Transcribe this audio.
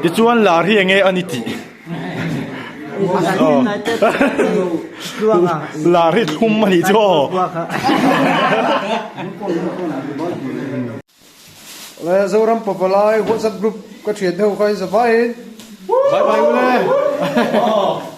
ti chuan lar hi enge ani ti lar hi thum ani chu le zoram popalai WhatsApp group ka thian ho khai zawai bye bye le